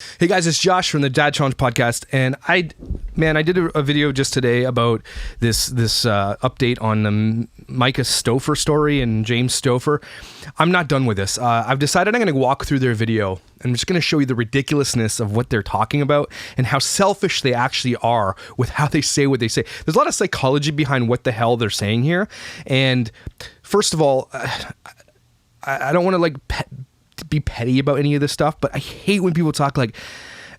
Hey guys, it's Josh from the Dad Challenge podcast, and I did a video just today about this update on the Myka Stauffer story and James Stauffer. I'm not done with this. I've decided I'm going to walk through their video. I'm just going to show you the ridiculousness of what they're talking about and how selfish they actually are with how they say what they say. There's a lot of psychology behind what the hell they're saying here. And first of all, I don't want to be petty about any of this stuff, but I hate when people talk like,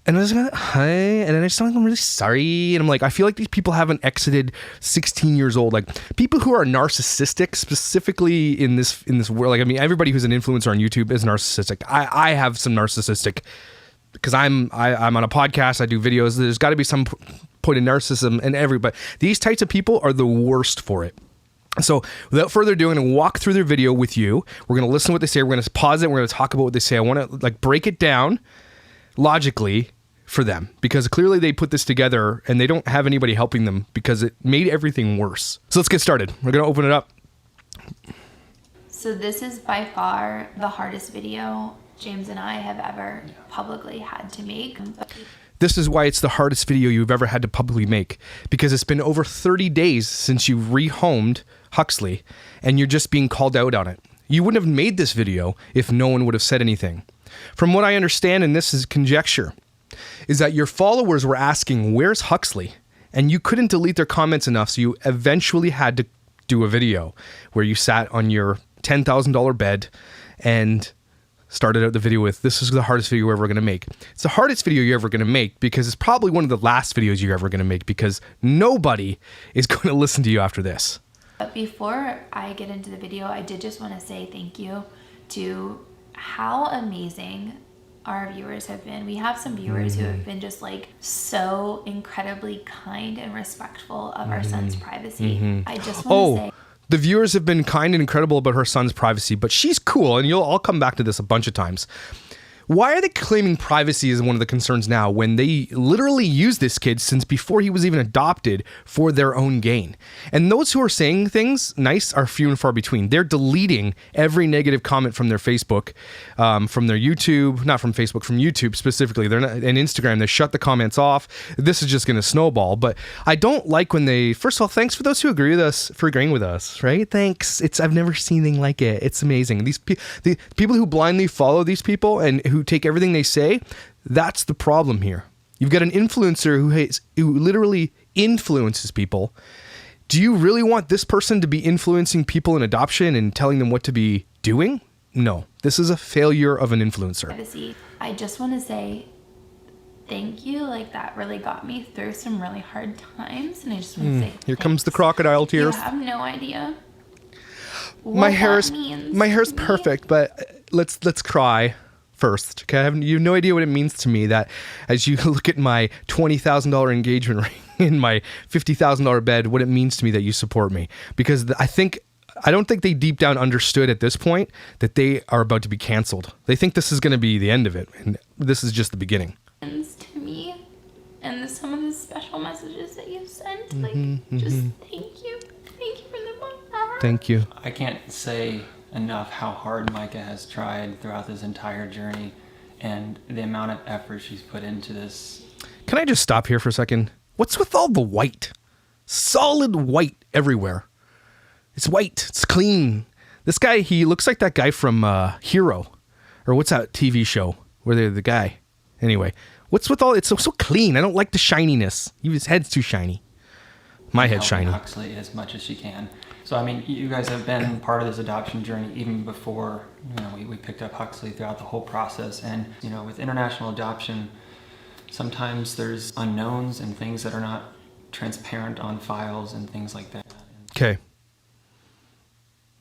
and I was like, hi, and then I just sound like I'm really sorry, and I'm like, I feel like these people haven't exited 16 years old. Like people who are narcissistic, specifically in this world. Like, I mean, everybody who's an influencer on YouTube is narcissistic. I have some narcissistic because I'm on a podcast, I do videos. There's got to be some point of narcissism in everybody. These types of people are the worst for it. So without further ado, I'm going to walk through their video with you. We're going to listen to what they say. We're going to pause it. We're going to talk about what they say. I want to break it down logically for them because clearly they put this together and they don't have anybody helping them because it made everything worse. So let's get started. We're going to open it up. So this is by far the hardest video James and I have ever publicly had to make. This is why it's the hardest video you've ever had to publicly make, because it's been over 30 days since you rehomed Huxley and you're just being called out on it. You wouldn't have made this video if no one would have said anything. From what I understand, and this is conjecture, is that your followers were asking, where's Huxley? And you couldn't delete their comments enough, so you eventually had to do a video where you sat on your $10,000 bed and started out the video with, this is the hardest video you're ever going to make. It's the hardest video you're ever going to make because it's probably one of the last videos you're ever going to make because nobody is going to listen to you after this. But before I get into the video, I did just want to say thank you to how amazing our viewers have been. We have some viewers who have been just like so incredibly kind and respectful of our son's privacy. I just want to say, the viewers have been kind and incredible about her son's privacy, but she's cool, and I'll come back to this a bunch of times. Why are they claiming privacy is one of the concerns now when they literally use this kid since before he was even adopted for their own gain? And those who are saying things nice are few and far between. They're deleting every negative comment from their Facebook, from their YouTube, not from Facebook, from YouTube specifically. They're not, and Instagram, they shut the comments off. This is just going to snowball. But I don't like when they, first of all, thanks for those who agree with us, for agreeing with us, right? Thanks. I've never seen anything like it. It's amazing. The people who blindly follow these people and who take everything they say, that's the problem here. You've got an influencer who literally influences people. Do you really want this person to be influencing people in adoption and telling them what to be doing? No, this is a failure of an influencer. I just want to say thank you. Like, that really got me through some really hard times, and I just want to say here thanks. Comes the crocodile tears. You have no idea My hair's perfect, but let's cry first. Okay, you have no idea what it means to me that as you look at my $20,000 engagement ring in my $50,000 bed, what it means to me that you support me, because I don't think they deep down understood at this point that they are about to be canceled. They think this is going to be the end of it, and this is just the beginning. To me, and some of the special messages that you've sent, just thank you for the one. Thank you. I can't say enough how hard Myka has tried throughout this entire journey and the amount of effort she's put into this. Can I just stop here for a second? What's with all the white? Solid white everywhere. It's white. It's clean. This guy, he looks like that guy from Hero. Or what's that TV show where they're the guy? Anyway, what's with all... It's so clean. I don't like the shininess. His head's too shiny. My head's shiny. Huxley as much as she can. So, I mean, you guys have been part of this adoption journey even before, we picked up Huxley throughout the whole process. And, with international adoption, sometimes there's unknowns and things that are not transparent on files and things like that. Okay.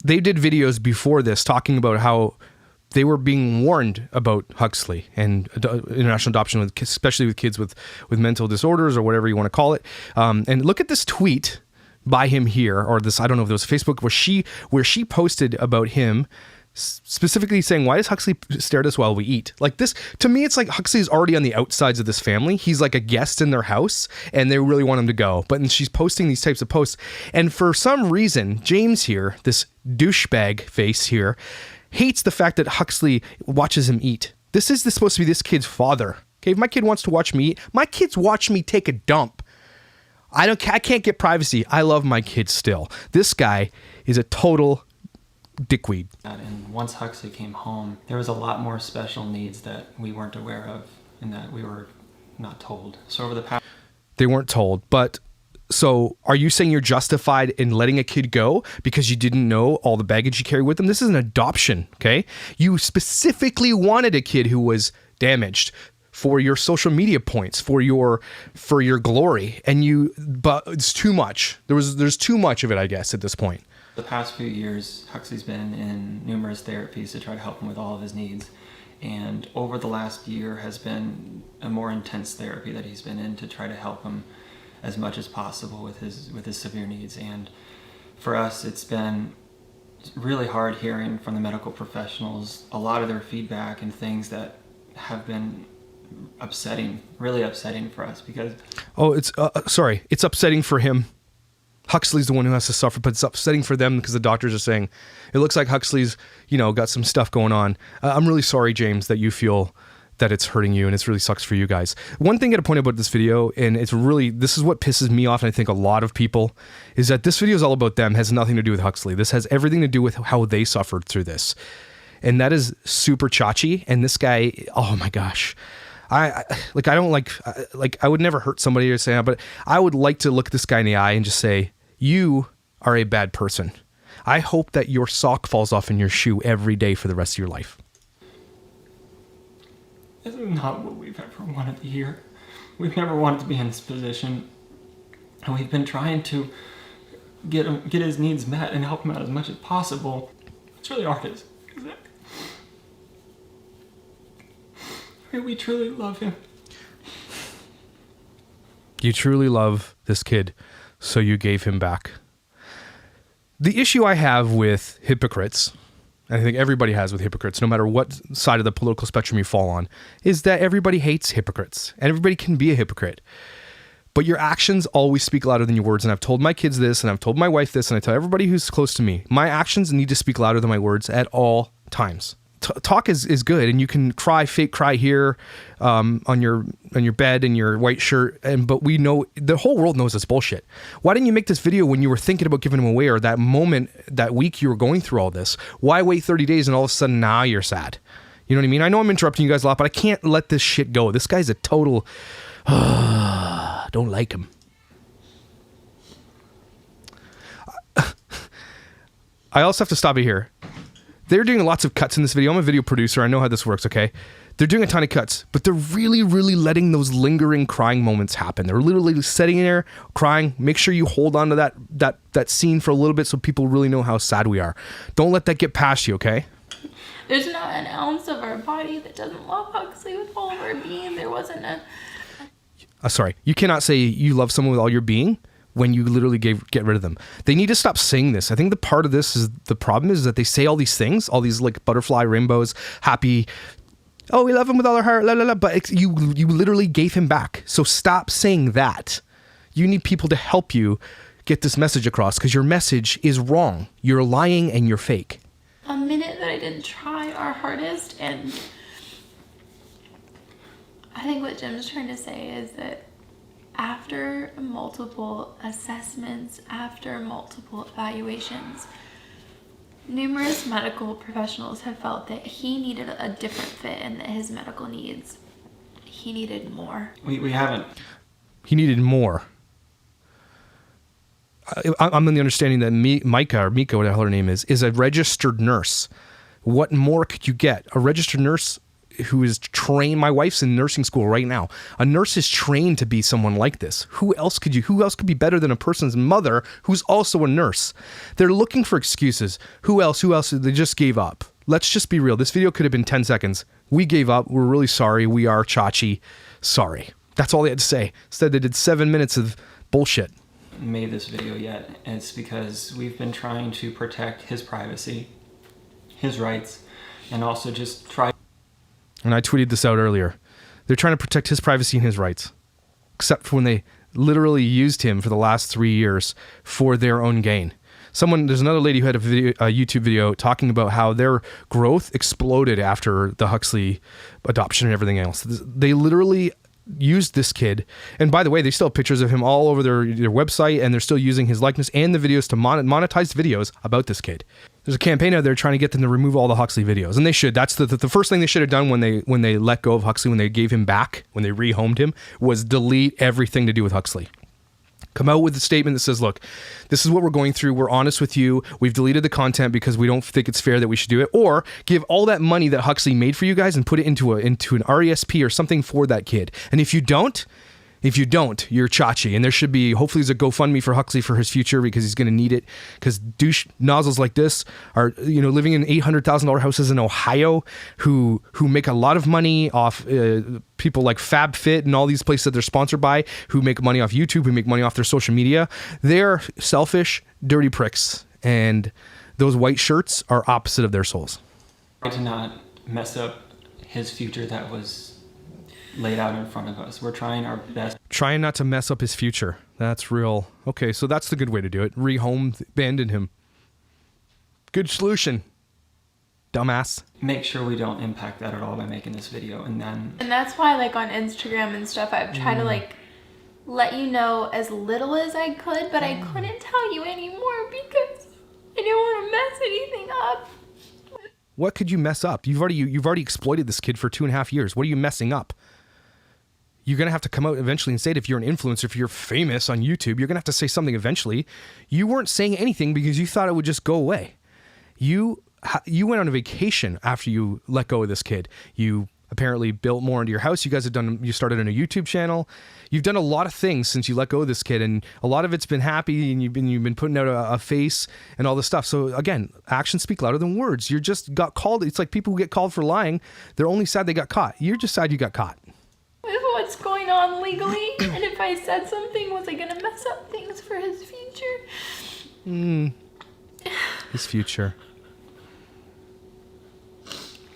They did videos before this talking about how they were being warned about Huxley and international adoption, especially with kids with mental disorders or whatever you want to call it. And look at this tweet by him here, or this, I don't know if it was Facebook, where she posted about him specifically saying, why does Huxley stare at us while we eat? Like this, to me, it's like Huxley's already on the outsides of this family. He's like a guest in their house and they really want him to go. But then she's posting these types of posts. And for some reason, James here, this douchebag face here, hates the fact that Huxley watches him eat. This is supposed to be this kid's father. Okay, if my kid wants to watch me eat, my kids watch me take a dump. I can't get privacy. I love my kids still. This guy is a total dickweed. And once Huxley came home, there was a lot more special needs that we weren't aware of and that we were not told. So over the past... They weren't told, but so are you saying you're justified in letting a kid go because you didn't know all the baggage you carry with them? This is an adoption, okay? You specifically wanted a kid who was damaged for your social media points, for your glory, but it's too much. There's too much of it, I guess, at this point. The past few years, Huxley's been in numerous therapies to try to help him with all of his needs. And over the last year has been a more intense therapy that he's been in to try to help him as much as possible with his severe needs. And for us, it's been really hard hearing from the medical professionals a lot of their feedback and things that have been upsetting, really upsetting for us because... Oh, it's upsetting for him. Huxley's the one who has to suffer, but it's upsetting for them because the doctors are saying, it looks like Huxley's, got some stuff going on. I'm really sorry, James, that you feel that it's hurting you and it really sucks for you guys. One thing I got to point out about this video, and this is what pisses me off, and I think a lot of people, is that this video is all about them, has nothing to do with Huxley. This has everything to do with how they suffered through this. And that is super chachi. And this guy, oh my gosh. I would never hurt somebody or say that, but I would like to look this guy in the eye and just say, you are a bad person. I hope that your sock falls off in your shoe every day for the rest of your life. This is not what we've ever wanted to hear. We've never wanted to be in this position. And we've been trying to get his needs met and help him out as much as possible. It's really hard, isn't it? We truly love him. You truly love this kid, so you gave him back. The issue I have with hypocrites, and I think everybody has with hypocrites, no matter what side of the political spectrum you fall on, is that everybody hates hypocrites, and everybody can be a hypocrite. But your actions always speak louder than your words, and I've told my kids this, and I've told my wife this, and I tell everybody who's close to me, my actions need to speak louder than my words at all times. Talk is good, and you can fake cry here on your bed in your white shirt, but we know, the whole world knows it's bullshit. Why didn't you make this video when you were thinking about giving him away, or that moment, that week you were going through all this? Why wait 30 days and all of a sudden now you're sad? You know what I mean? I know I'm interrupting you guys a lot, but I can't let this shit go. This guy's a total... don't like him. I also have to stop it here. They're doing lots of cuts in this video. I'm a video producer. I know how this works, okay? They're doing a ton of cuts, but they're really, really letting those lingering crying moments happen. They're literally sitting there crying. Make sure you hold on to that scene for a little bit so people really know how sad we are. Don't let that get past you, okay? There's not an ounce of our body that doesn't love Huxley with all of our being. There wasn't a... Sorry. You cannot say you love someone with all your being when you literally get rid of them. They need to stop saying this. I think the part of this is the problem is that they say all these things, all these like butterfly rainbows, happy, oh, we love him with all our heart, la la la, but you literally gave him back. So stop saying that. You need people to help you get this message across because your message is wrong. You're lying and you're fake. A minute that I didn't try our hardest, and I think what Jim's trying to say is that after multiple assessments, after multiple evaluations, numerous medical professionals have felt that he needed a different fit and that his medical needs, he needed more. We haven't. He needed more. I'm in the understanding that Myka, whatever the hell her name is a registered nurse. What more could you get? A registered nurse who is trained. My wife's in nursing school right now. A nurse is trained to be someone like this. Who else could be better than a person's mother who's also a nurse? They're looking for excuses. Who else? They just gave up. Let's just be real. This video could have been 10 seconds. We gave up. We're really sorry. We are chachi. Sorry. That's all they had to say. Instead, they did 7 minutes of bullshit. Made this video yet. It's because we've been trying to protect his privacy, his rights, and also just try. And I tweeted this out earlier. They're trying to protect his privacy and his rights, except for when they literally used him for the last 3 years for their own gain. There's another lady who had a YouTube video talking about how their growth exploded after the Huxley adoption and everything else. They literally used this kid, and by the way, they still have pictures of him all over their website, and they're still using his likeness and the videos to monetize videos about this kid. There's a campaign out there trying to get them to remove all the Huxley videos, and they should. That's the first thing they should have done when they let go of Huxley, when they gave him back, when they rehomed him, was delete everything to do with Huxley. Come out with a statement that says, look, this is what we're going through. We're honest with you. We've deleted the content because we don't think it's fair that we should do it. Or give all that money that Huxley made for you guys and put it into an RESP or something for that kid. And if you don't, you're Chachi. And there should be, hopefully there's a GoFundMe for Huxley for his future, because he's going to need it. Because douche nozzles like this are, living in $800,000 houses in Ohio who make a lot of money off people like FabFit and all these places that they're sponsored by, who make money off YouTube, who make money off their social media. They're selfish, dirty pricks. And those white shirts are opposite of their souls. To not mess up his future that was laid out in front of us. We're trying our best. Trying not to mess up his future. That's real. Okay, so that's the good way to do it. Rehome, abandon him. Good solution. Dumbass. Make sure we don't impact that at all by making this video. And that's why, like, on Instagram and stuff, I've tried to, like, let you know as little as I could, but I couldn't tell you anymore because I didn't want to mess anything up. What could you mess up? You've already exploited this kid for 2.5 years. What are you messing up? You're going to have to come out eventually and say it. If you're an influencer, if you're famous on YouTube, you're going to have to say something eventually. You weren't saying anything because you thought it would just go away. You went on a vacation after you let go of this kid. You apparently built more into your house. You started on a YouTube channel. You've done a lot of things since you let go of this kid, and a lot of it's been happy, and you've been putting out a face and all this stuff. So again, actions speak louder than words. You just got called. It's like people who get called for lying. They're only sad they got caught. You're just sad you got caught. With what's going on legally, and if I said something, was I gonna mess up things for his future? His future.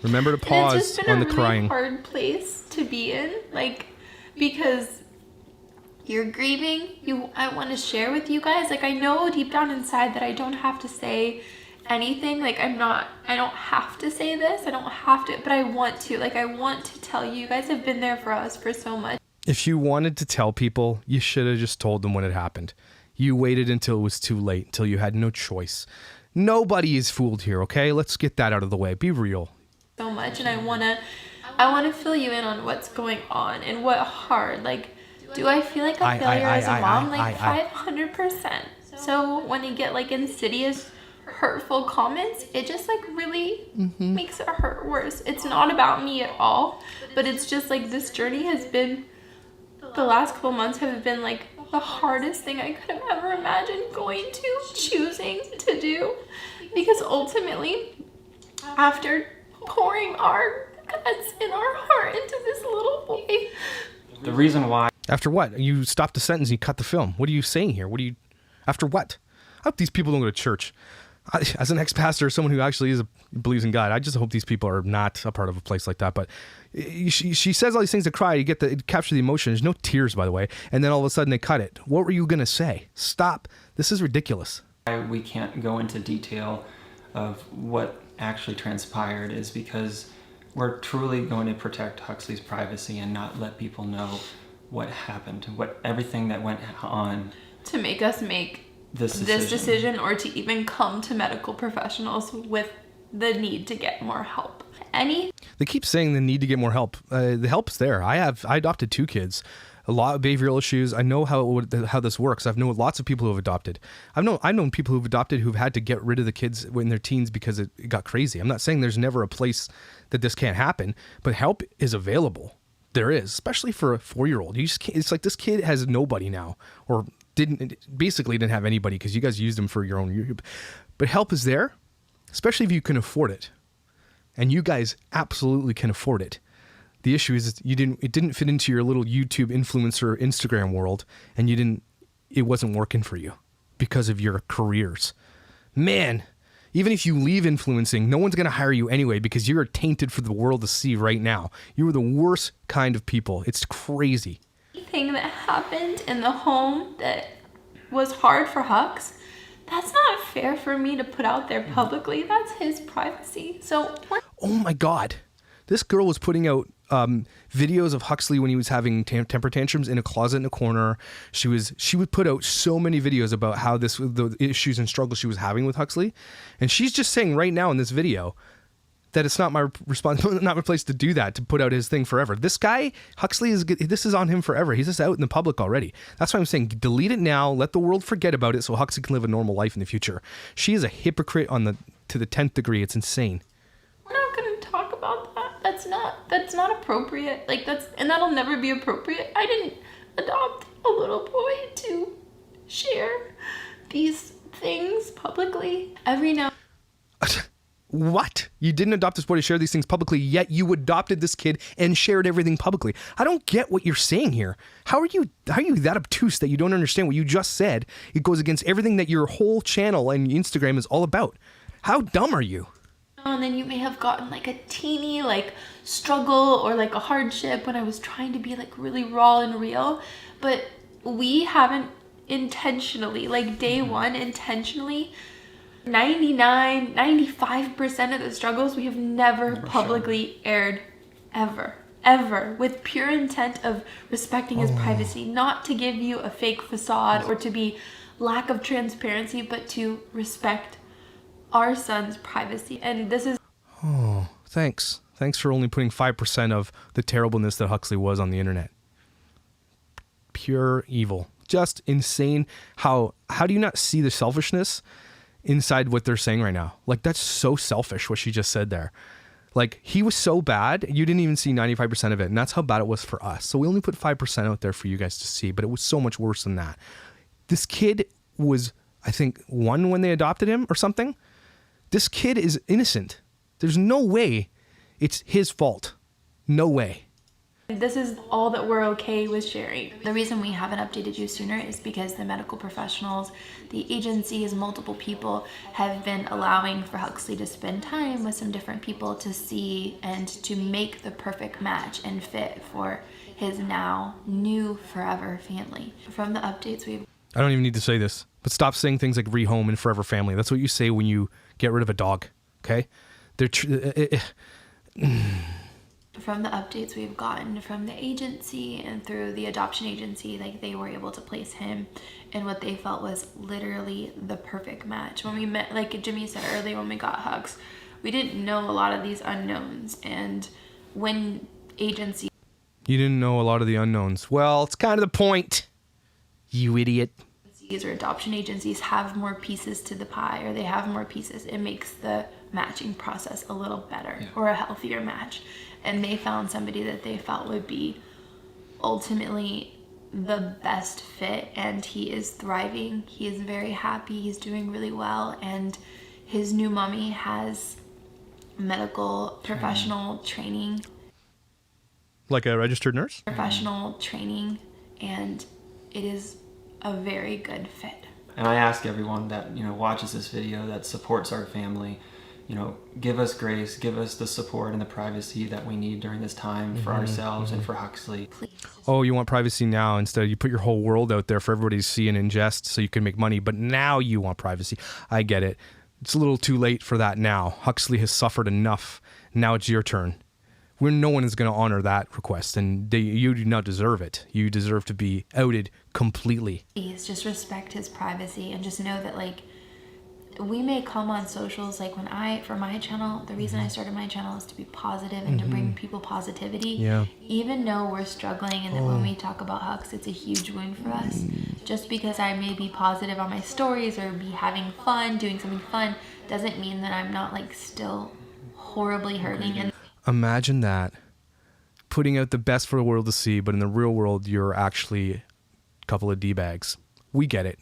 Remember to pause it's just been on the a really crying. Hard place to be in, like, because you're grieving. I want to share with you guys. Like, I know deep down inside that I don't have to say anything. Like, I don't have to say this. I don't have to, but I want to. Like, I want to tell you. You guys have been there for us for so much. If you wanted to tell people, you should have just told them when it happened. You waited until it was too late, until you had no choice. Nobody is fooled here, okay? Let's get that out of the way. Be real. So much, and I wanna fill you in on what's going on and what hard. Like, do I feel like a failure as a mom? Like, 500%. So when you get, like, insidious, hurtful comments, it just, like, really makes it hurt worse. It's not about me at all, but it's just, like, this journey has been, the last couple months have been, like, the hardest thing I could have ever imagined choosing to do, because ultimately, after pouring our guts and our heart into this little boy. The reason why. After what? You stopped the sentence, you cut the film. What are you saying here? After what? I hope these people don't go to church. As an ex-pastor, someone who actually believes in God, I just hope these people are not a part of a place like that. But she says all these things to cry. You capture the emotion. There's no tears, by the way. And then all of a sudden they cut it. What were you going to say? Stop. This is ridiculous. We can't go into detail of what actually transpired is because we're truly going to protect Huxley's privacy and not let people know what happened, everything that went on to make us make this decision, or to even come to medical professionals with the need to get more help. They keep saying the need to get more help. The help's there. I adopted 2 kids. A lot of behavioral issues. I know how this works. I've known lots of people who have adopted. I've known people who've adopted who've had to get rid of the kids in their teens because it got crazy. I'm not saying there's never a place that this can't happen, but help is available. There is, especially for a 4-year-old. You just can't, it's like this kid has nobody now, or didn't have anybody because you guys used them for your own YouTube. But help is there, especially if you can afford it, and you guys absolutely can afford it. The issue is it didn't fit into your little YouTube influencer Instagram world, and it wasn't working for you because of your careers. Man, even if you leave influencing, no one's going to hire you anyway because you're tainted for the world to see right now. You are the worst kind of people. It's crazy. Thing that happened in the home that was hard for Hux, That's not fair for me to put out there publicly. That's his privacy. So Oh my God. This girl was putting out videos of Huxley when he was having temper tantrums in a closet in a corner. She would put out so many videos about how the issues and struggles she was having with Huxley. And she's just saying right now in this video that it's not my responsibility, not my place to do that, to put out his thing forever. This guy, Huxley, this is on him forever. He's just out in the public already. That's why I'm saying delete it now, let the world forget about it so Huxley can live a normal life in the future. She is a hypocrite to the 10th degree. It's insane. we're not going to talk about that. That's not appropriate. And that'll never be appropriate. I didn't adopt a little boy to share these things publicly. Every now What? You didn't adopt this boy to share these things publicly, yet you adopted this kid and shared everything publicly. I don't get what you're saying here. How are you that obtuse that you don't understand what you just said? It goes against everything that your whole channel and Instagram is all about. How dumb are you? and then you may have gotten like a teeny struggle or a hardship when I was trying to be really raw and real, but we haven't intentionally, day one, intentionally 95% of the struggles we have never publicly aired, ever, with pure intent of respecting his privacy, not to give you a fake facade or to be lack of transparency, but to respect our son's privacy. And this is Thanks for only putting 5% of the terribleness that Huxley was on the internet. Pure evil, just insane. How do you not see the selfishness inside what they're saying right now? That's so selfish what she just said there. He was so bad, you didn't even see 95% of it, and that's how bad it was for us. So we only put 5% out there for you guys to see, but it was so much worse than that. This kid was, I think, 1 when they adopted him or something. This kid is innocent. There's no way it's his fault. No way. This is all that we're okay with sharing. The reason we haven't updated you sooner is because the medical professionals, the agencies, multiple people have been allowing for Huxley to spend time with some different people to see and to make the perfect match and fit for his now new forever family. From the updates we've... I don't even need to say this, but stop saying things like rehome and forever family. That's what you say when you get rid of a dog, okay? From the updates we've gotten from the agency and through the adoption agency, they were able to place him in what they felt was literally the perfect match. When we met, like Jimmy said earlier, when we got Hux, we didn't know a lot of these unknowns. And when agency... You didn't know a lot of the unknowns. Well, it's kind of the point, you idiot. Or adoption agencies have more pieces to the pie, or they have more pieces, it makes the matching process a little better, or a healthier match. And they found somebody that they felt would be ultimately the best fit, and he is thriving. He is very happy. He's doing really well, and his new mommy has medical professional training. Like a registered nurse? Professional training, and it is a very good fit. And I ask everyone that watches this video, that supports our family, give us grace, give us the support and the privacy that we need during this time for ourselves and for Huxley. Please. Oh, you want privacy now instead. You put your whole world out there for everybody to see and ingest so you can make money, but now you want privacy. I get it. It's a little too late for that now. Huxley has suffered enough. Now it's your turn. No one is going to honor that request, and you do not deserve it. You deserve to be outed completely. Please just respect his privacy, and just know that we may come on socials for my channel, the reason I started my channel is to be positive and to bring people positivity. Yeah. Even though we're struggling, and that when we talk about Hux, it's a huge wound for us. Just because I may be positive on my stories or be having fun, doing something fun, doesn't mean that I'm not still horribly hurting. And imagine that, putting out the best for the world to see, but in the real world, you're actually a couple of D-bags. We get it.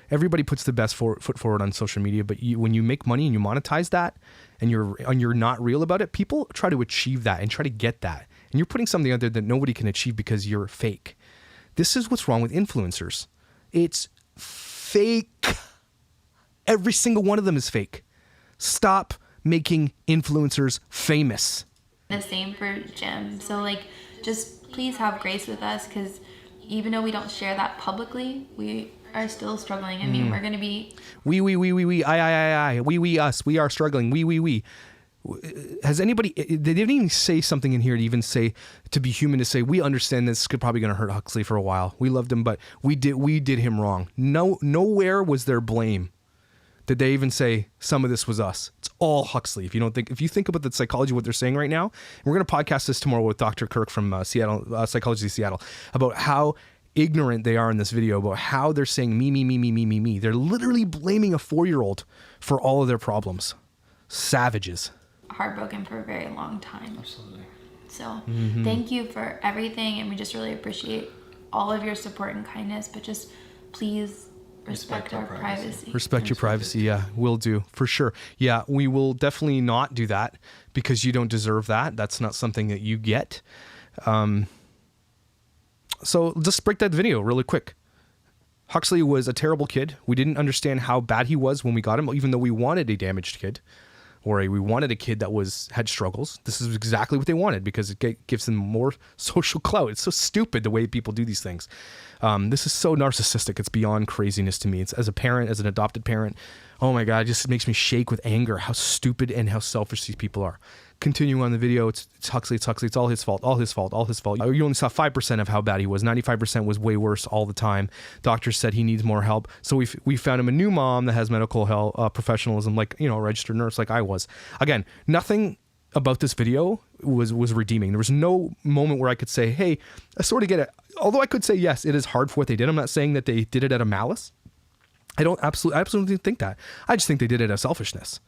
Everybody puts the best foot forward on social media, but when you make money and you monetize that, and you're not real about it, people try to achieve that and try to get that. And you're putting something out there that nobody can achieve because you're fake. This is what's wrong with influencers. It's fake. Every single one of them is fake. Stop making influencers famous. The same for Jim. So just please have grace with us, because even though we don't share that publicly, we are still struggling. I mean, we're going to be... We, I, we, us, we are struggling. We. Has anybody, they didn't even say something in here to even say, to be human, to say, we understand this could probably going to hurt Huxley for a while. We loved him, but we did him wrong. Nowhere was there blame. Did they even say some of this was us? It's all Huxley. If you think about the psychology of what they're saying right now, and we're going to podcast this tomorrow with Dr. Kirk from Seattle, Psychology of Seattle, about how ignorant they are in this video, about how they're saying me. They're literally blaming a 4-year-old for all of their problems. Savages. Heartbroken for a very long time. Absolutely. So thank you for everything, and we just really appreciate all of your support and kindness, but just please respect our privacy. Respect your privacy. Yeah, will do for sure. Yeah, we will definitely not do that because you don't deserve that. That's not something that you get. So just break that video really quick. Huxley was a terrible kid. We didn't understand how bad he was when we got him, even though we wanted a damaged kid. We wanted a kid that had struggles. This is exactly what they wanted because it gives them more social clout. It's so stupid the way people do these things. This is so narcissistic. It's beyond craziness to me. It's as a parent, as an adopted parent. Oh my God, it just makes me shake with anger how stupid and how selfish these people are. Continuing on the video, it's Huxley. It's all his fault. You only saw 5% of how bad he was. 95% was way worse all the time. Doctors said he needs more help. So we found him a new mom that has medical health professionalism, like, a registered nurse like I was. Again, nothing about this video was redeeming. There was no moment where I could say, hey, I sort of get it. Although I could say, yes, it is hard for what they did. I'm not saying that they did it out of malice. I absolutely think that. I just think they did it out of selfishness.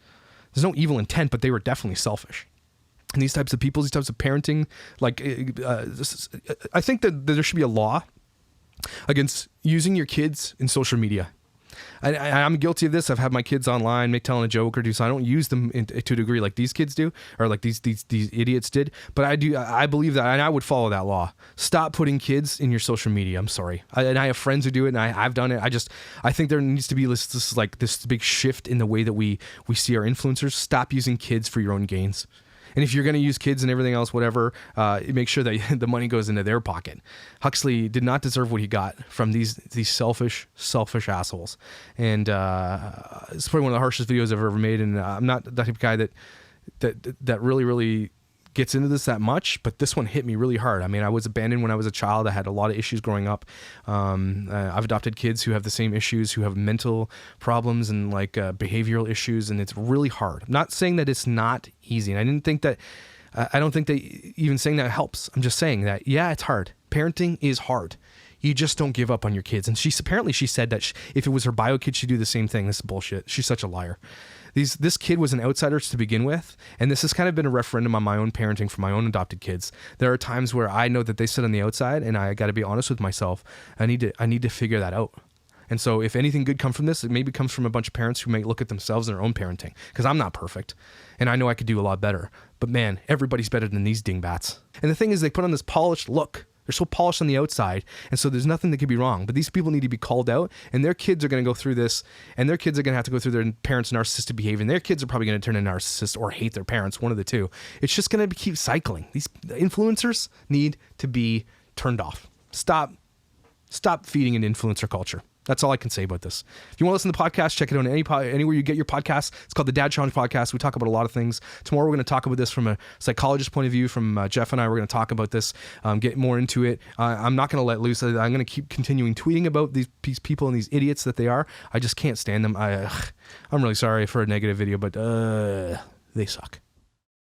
There's no evil intent, but they were definitely selfish. And these types of people, these types of parenting, I think that there should be a law against using your kids in social media. I'm guilty of this. I've had my kids online, telling a joke or do so. I don't use them to a degree like these kids do, or like these idiots did. But I believe that, and I would follow that law. Stop putting kids in your social media. I'm sorry. And I have friends who do it, and I've done it. I think there needs to be this big shift in the way that we see our influencers. Stop using kids for your own gains. And if you're going to use kids and everything else, whatever, make sure that the money goes into their pocket. Huxley did not deserve what he got from these selfish assholes. And it's probably one of the harshest videos I've ever made. And I'm not that type of guy that really gets into this that much, but this one hit me really hard. I mean, I was abandoned when I was a child. I had a lot of issues growing up. I've adopted kids who have the same issues, who have mental problems and behavioral issues, and it's really hard. I'm not saying that it's not easy, and I don't think that even saying that helps. I'm just saying that, yeah, it's hard. Parenting is hard. You just don't give up on your kids. And she said that if it was her bio kid, she'd do the same thing. This is bullshit. She's such a liar. This kid was an outsider to begin with, and this has kind of been a referendum on my own parenting for my own adopted kids. There are times where I know that they sit on the outside, and I got to be honest with myself. I need to figure that out. And so if anything good comes from this, it maybe comes from a bunch of parents who may look at themselves in their own parenting, because I'm not perfect, and I know I could do a lot better. But man, everybody's better than these dingbats. And the thing is, they put on this polished look. They're so polished on the outside, and so there's nothing that could be wrong. But these people need to be called out, and their kids are going to go through this, and their kids are going to have to go through their parents' narcissistic behavior, and their kids are probably going to turn into narcissists or hate their parents, one of the two. It's just going to keep cycling. These influencers need to be turned off. Stop feeding an influencer culture. That's all I can say about this. If you want to listen to the podcast, check it out anywhere you get your podcasts. It's called the Dad Challenge Podcast. We talk about a lot of things. Tomorrow we're going to talk about this from a psychologist point of view. From Jeff and I, we're going to talk about this, get more into it. I'm not going to let loose. I'm going to keep continuing tweeting about these people and these idiots that they are. I just can't stand them. I'm really sorry for a negative video, but they suck.